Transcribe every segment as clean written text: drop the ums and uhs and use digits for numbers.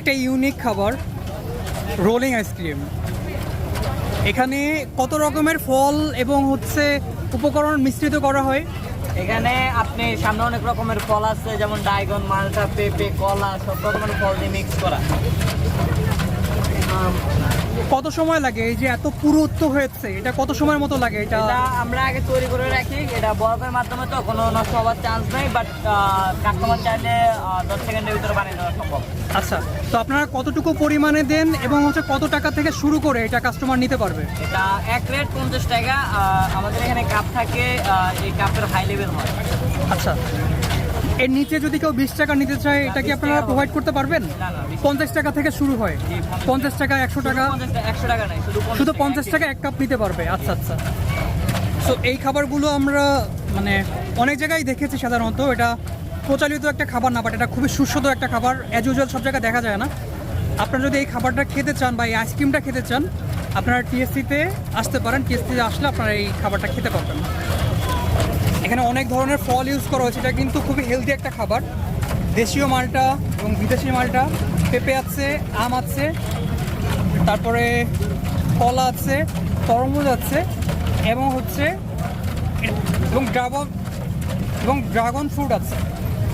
একটা ইউনিক খাবার rolling ice cream. এখানে কত রকমের ফল এবং হচ্ছে উপকরণ মিশ্রিত করা হয়। এখানে আপনি সামনে অনেক রকমের ফল আছে, যেমন ড্রাগন, মালটা, পেঁপে, কলা, সব রকমের ফল দিয়ে মিক্স করা। কত সময় লাগে এই যে এত পুরুত্ব হয়েছে, এটা কত সময়ের মতো লাগে? এটা আমরা আগে তৈরি করে রাখি, এটা বরফের মাধ্যমে তো কোনো নষ্ট হওয়ার চান্স নেই, বাট কাস্টমার চাইলে 10 সেকেন্ডের ভিতরে বানিয়ে দেওয়া সম্ভব। আচ্ছা, তো আপনারা কতটুকু পরিমাণে দেন এবং হচ্ছে কত টাকা থেকে শুরু করে এটা কাস্টমার নিতে পারবে? এটা এক রেট 50 টাকা। আমাদের এখানে কাপ থাকে, এই কাপের হাই লেভেল হয়। আচ্ছা, এর নিচে যদি কেউ 20 টাকা নিতে চায়, এটা কি আপনারা প্রোভাইড করতে পারবেন? না, 50 টাকা থেকে শুরু হয়। 50 টাকা, 100 টাকা, 100 টাকা নাই, শুধু 50 টাকা এক কাপ নিতে পারবে। আচ্ছা আচ্ছা। সো এই খাবারগুলো আমরা মানে অনেক জায়গায় দেখেছি। সাধারণত এটা প্রচলিত একটা খাবার না, বাট এটা খুবই সুস্বাদু একটা খাবার। অ্যাজ ইউজুয়াল সব জায়গায় দেখা যায় না। আপনারা যদি এই খাবারটা খেতে চান বা এই আইসক্রিমটা খেতে চান, আপনারা টিএসসিতে আসতে পারেন। টিএসসিতে আসলে আপনারা এই খাবারটা খেতে পারবেন। এখানে অনেক ধরনের ফল ইউজ করা হয়েছে। এটা কিন্তু খুবই হেলদি একটা খাবার। দেশীয় মালটা এবং বিদেশি মালটা, পেঁপে আছে, আম আছে, তারপরে কলা আছে, তরমুজ আছে এবং হচ্ছে ড্রাগন ফ্রুট আছে।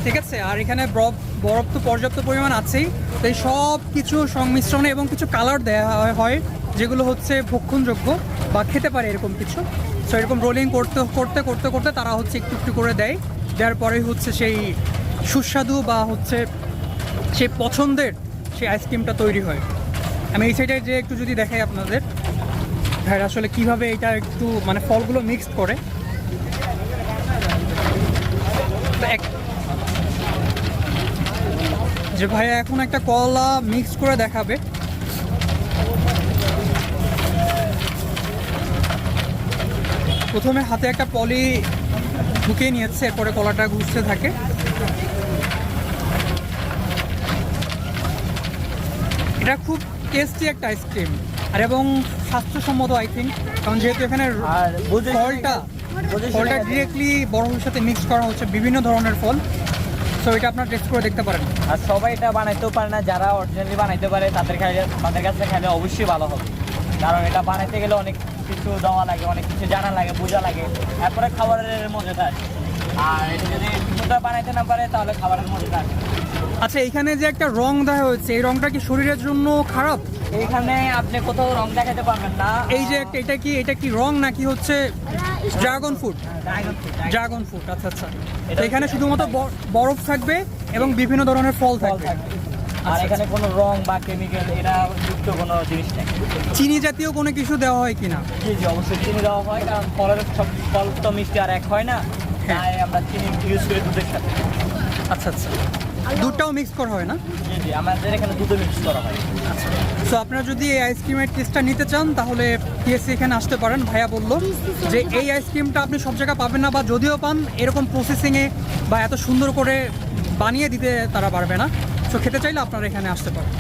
ঠিক আছে, আর এখানে বরফ তো পর্যাপ্ত পরিমাণ আছেই। তো এই সব কিছু সংমিশ্রণে এবং কিছু কালার দেওয়া হয় যেগুলো হচ্ছে ভক্ষণযোগ্য বা খেতে পারে এরকম কিছু। সো এরকম রোলিং করতে করতে করতে করতে তারা হচ্ছে একটু একটু করে দেওয়ার পরেই হচ্ছে সেই সুস্বাদু বা হচ্ছে সেই পছন্দের সেই আইসক্রিমটা তৈরি হয়। আমি এই সাইডে যে একটু যদি দেখাই আপনাদের, ভাই আসলে কীভাবে এটা একটু মানে ফলগুলো মিক্সড করে। যে ভাইয়া এখন একটা কলা মিক্স করে দেখাবে। প্রথমে হাতে একটা পলি ঢুকিয়ে নিয়েছে, এরপরে কলাটা ঘুরতে থাকে। এটা খুব টেস্টি একটা আইসক্রিম আর এবং স্বাস্থ্যসম্মত আই থিঙ্ক, কারণ যেহেতু এখানে ফলটা ডিরেক্টলি বরফের সাথে মিক্স করা হচ্ছে, বিভিন্ন ধরনের ফল। সো এটা আপনার টেস্ট করে দেখতে পারেন। আর সবাই এটা বানাইতেও পারে না, যারা অরিজিনালি বানাইতে পারে তাদের কাছে খেলে অবশ্যই ভালো হবে, কারণ এটা বানাইতে গেলে অনেক কিছু দেওয়া লাগে, অনেক কিছু জানা লাগে, বোঝা লাগে, তারপরে খাবারের মজাটা আসে। আর এটা যদি কিছুটা বানাইতে না পারে তাহলে খাবারের মজাটা আসে। আচ্ছা, এখানে যে একটা রং দেওয়া হয়েছে, এই রংটা কি শরীরের জন্য খারাপ? এইখানে আপনি কোথাও রং দেখাতে পারবেন না। এই যে এটা কি রং নাকি হচ্ছে ড্রাগন ফ্রুট? Dragon fruit. আচ্ছা আচ্ছা। তো এখানে শুধুমাত্র বরফ থাকবে এবং বিভিন্ন ধরনের ফল থাকবে। আর এখানে কোনো রং বা কেমিক্যাল এটা যুক্ত কোনো জিনিস নেই। চিনি জাতীয় কোনো কিছু দেওয়া হয় কিনা? জি জি, অবশ্যই চিনি দেওয়া হয়, কারণ ফলের সব ফল তো মিষ্টি আর এক হয় না, তাই আমরা চিনি ইউজ করি দুধের সাথে। আচ্ছা আচ্ছা, দুধটাও মিক্স করা হয় না? জি জি, আমাদের এখানে দুধও মিক্স করা হয়। আচ্ছা, সো আপনারা যদি এই আইসক্রিমের টেস্টটা নিতে চান তাহলে টিএসসি এখানে আসতে পারেন। ভাইয়া বললো যে এই আইসক্রিমটা আপনি সব জায়গায় পাবেন না, বা যদিও পান এরকম প্রসেসিংয়ে বা এত সুন্দর করে বানিয়ে দিতে তারা পারবে না। সো খেতে চাইলে আপনারা এখানে আসতে পারেন।